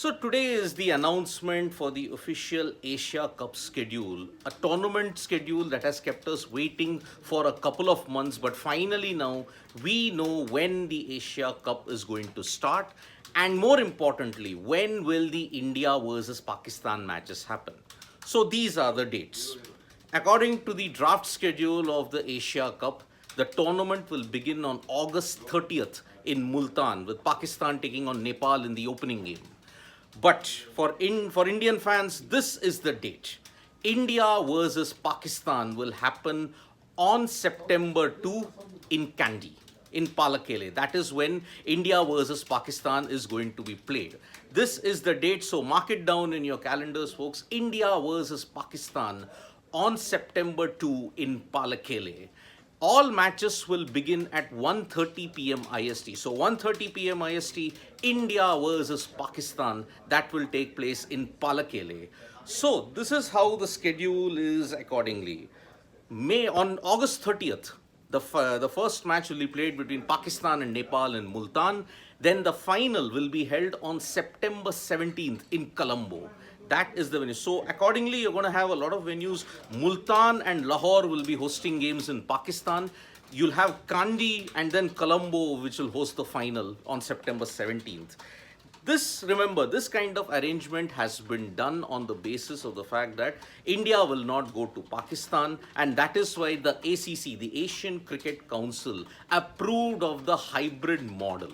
So today is the announcement for the official Asia Cup schedule, a tournament schedule that has kept us waiting for a couple of months, but finally now we know when the Asia Cup is going to start, and more importantly, when will the India versus Pakistan matches happen. So these are the dates. According to the draft schedule of the Asia Cup, the tournament will begin on August 30th in Multan, with Pakistan taking on Nepal in the opening game. But for Indian fans, this is the date. India versus Pakistan will happen on September 2 in Kandy, in Palakele. That is when India versus Pakistan is going to be played. This is the date, so mark it down in your calendars, folks. India versus Pakistan on September 2 in Palakele. All matches will begin at 1:30 p.m. IST. So 1:30 p.m. IST, India versus Pakistan, that will take place in Palakele. So this is how the schedule is accordingly. On August 30th, the first match will be played between Pakistan and Nepal in Multan. Then the final will be held on September 17th in Colombo. That is the venue. So accordingly, you're going to have a lot of venues. Multan and Lahore will be hosting games in Pakistan. You'll have Kandy and then Colombo, which will host the final on September 17th. Remember, this kind of arrangement has been done on the basis of the fact that India will not go to Pakistan, and that is why the ACC, the Asian Cricket Council, approved of the hybrid model.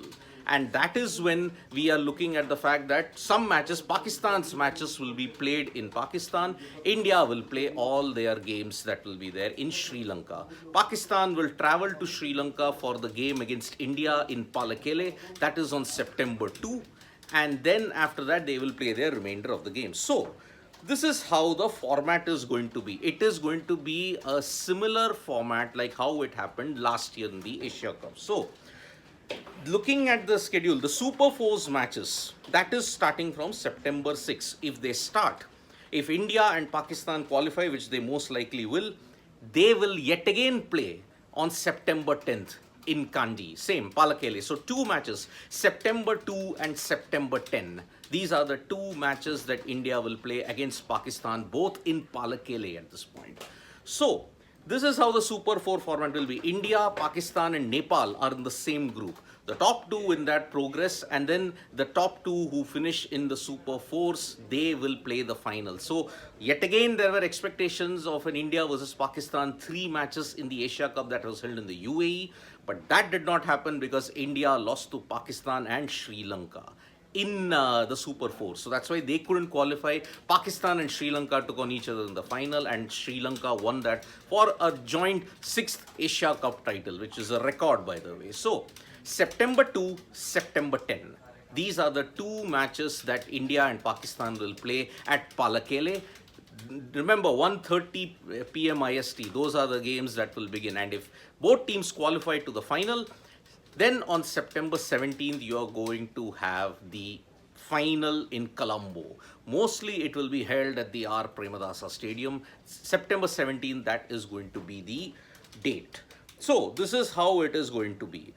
And that is when we are looking at the fact that some matches, Pakistan's matches, will be played in Pakistan. India will play all their games that will be there in Sri Lanka. Pakistan will travel to Sri Lanka for the game against India in Palakele. That is on September 2. And then after that, they will play their remainder of the game. So this is how the format is going to be. It is going to be a similar format like how it happened last year in the Asia Cup. So looking at the schedule, the Super Fours matches, that is starting from September 6. If India and Pakistan qualify, which they most likely will, they will yet again play on September 10th in Kandy, same, Palakele. So two matches, September 2 and September 10. These are the two matches that India will play against Pakistan, both in Palakele at this point. So this is how the Super 4 format will be. India, Pakistan and Nepal are in the same group. The top two in that progress, and then the top two who finish in the Super 4s, they will play the final. So yet again, there were expectations of an India versus Pakistan 3 matches in the Asia Cup that was held in the UAE. But that did not happen because India lost to Pakistan and Sri Lanka in the Super 4. So that's why they couldn't qualify. Pakistan and Sri Lanka took on each other in the final, and Sri Lanka won that for a joint 6th Asia Cup title, which is a record, by the way. So September 2, September 10. These are the two matches that India and Pakistan will play at Palakele. Remember, 1:30 p.m. IST, those are the games that will begin. And if both teams qualify to the final, then on September 17th, you are going to have the final in Colombo. Mostly it will be held at the R. Premadasa Stadium. September 17th, that is going to be the date. So this is how it is going to be.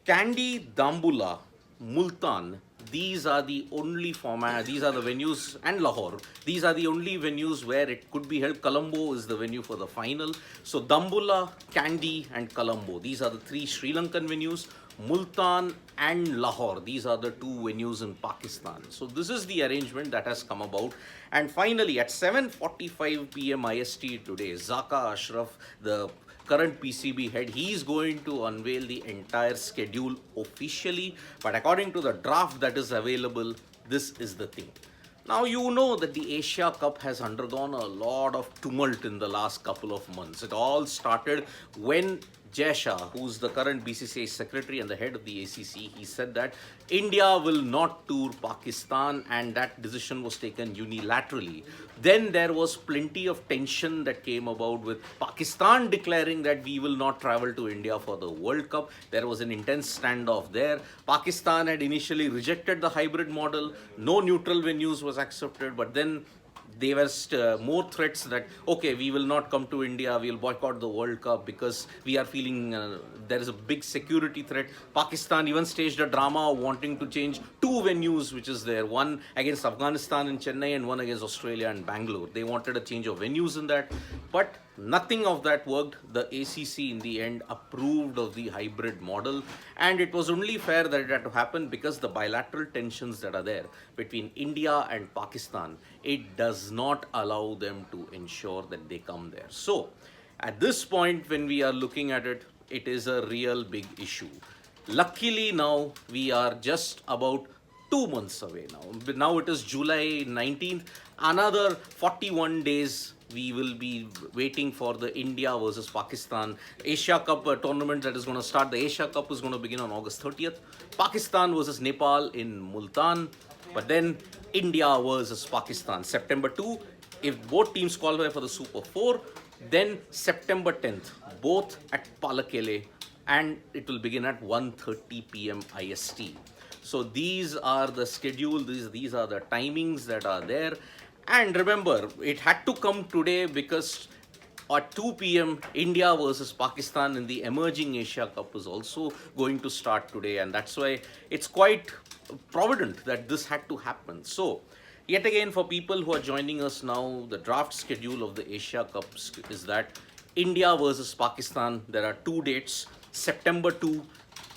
Kandy, Dambula, Multan, these are the only format, these are the venues, and Lahore, these are the only venues where it could be held. Colombo is the venue for the final. So Dambula, Kandy and Colombo, these are the three Sri Lankan venues. Multan and Lahore, these are the two venues in Pakistan. So this is the arrangement that has come about. And finally, at 7:45 p.m. IST today, Zaka Ashraf, the current PCB head, he is going to unveil the entire schedule officially. But according to the draft that is available, this is the thing. Now, you know that the Asia Cup has undergone a lot of tumult in the last couple of months. It all started when Jai Shah, who's the current BCCI secretary and the head of the ACC, he said that India will not tour Pakistan, and that decision was taken unilaterally. Then there was plenty of tension that came about with Pakistan declaring that we will not travel to India for the World Cup. There was an intense standoff there. Pakistan had initially rejected the hybrid model. No neutral venues was accepted, but then They were more threats that, okay, we will not come to India, we will boycott the World Cup because we are feeling there is a big security threat. Pakistan even staged a drama of wanting to change two venues which is there, one against Afghanistan in Chennai and one against Australia and Bangalore. They wanted a change of venues in that, but nothing of that worked. The ACC in the end approved of the hybrid model, and it was only fair that it had to happen because the bilateral tensions that are there between India and Pakistan, it does not allow them to ensure that they come there. So at this point, when we are looking at it, it is a real big issue. Luckily now we are just about 2 months away now. But now it is July 19th. Another 41 days we will be waiting for the India versus Pakistan Asia Cup tournament that is going to start. The Asia Cup is going to begin on August 30th. Pakistan versus Nepal in Multan. But then India versus Pakistan, September 2. If both teams qualify for the Super 4, then September 10th, both at Palakele, and it will begin at 1:30 p.m. IST. So these are the schedule, these are the timings that are there. And remember, it had to come today because at 2 p.m. India versus Pakistan in the Emerging Asia Cup is also going to start today, and that's why it's quite provident that this had to happen. So yet again, for people who are joining us now, the draft schedule of the Asia Cup is that India versus Pakistan, there are two dates. September 2,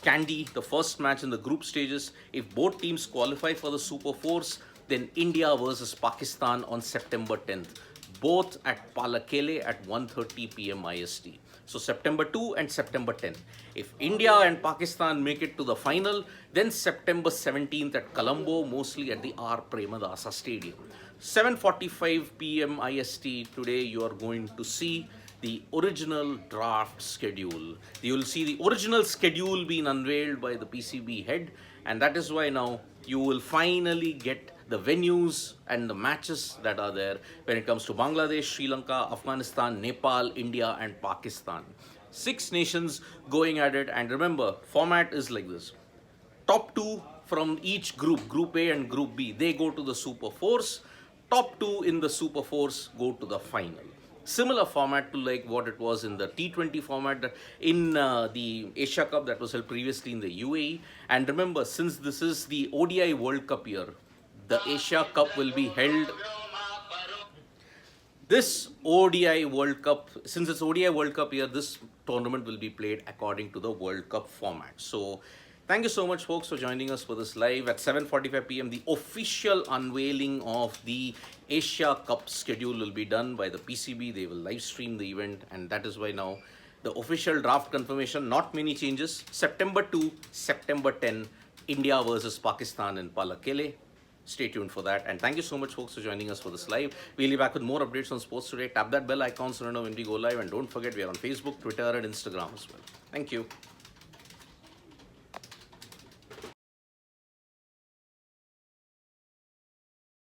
Kandy, the first match in the group stages. If both teams qualify for the Super Fours, then India versus Pakistan on September 10th, both at Palakele at 1:30 p.m. IST. So September 2 and September 10. If India and Pakistan make it to the final, then September 17th at Colombo, mostly at the R. Premadasa Stadium. 7:45 p.m. IST today, you are going to see the original draft schedule. You will see the original schedule being unveiled by the PCB head, and that is why now you will finally get the venues and the matches that are there when it comes to Bangladesh, Sri Lanka, Afghanistan, Nepal, India, and Pakistan. 6 nations going at it, and remember, format is like this. Top 2 from each group, Group A and Group B, they go to the Super Fours. Top 2 in the Super Fours go to the final. Similar format to like what it was in the T20 format in the Asia Cup that was held previously in the UAE. And remember, since this is the ODI World Cup year, the Asia Cup will be held. This ODI World Cup, since it's ODI World Cup year, this tournament will be played according to the World Cup format. So thank you so much, folks, for joining us for this live at 7:45 p.m. The official unveiling of the Asia Cup schedule will be done by the PCB. They will live stream the event, and that is why now the official draft confirmation, not many changes. September 2, September 10, India versus Pakistan in Palakele. Stay tuned for that. And thank you so much, folks, for joining us for this live. We'll be back with more updates on sports today. Tap that bell icon so you know when we go live. And don't forget, we are on Facebook, Twitter, and Instagram as well. Thank you.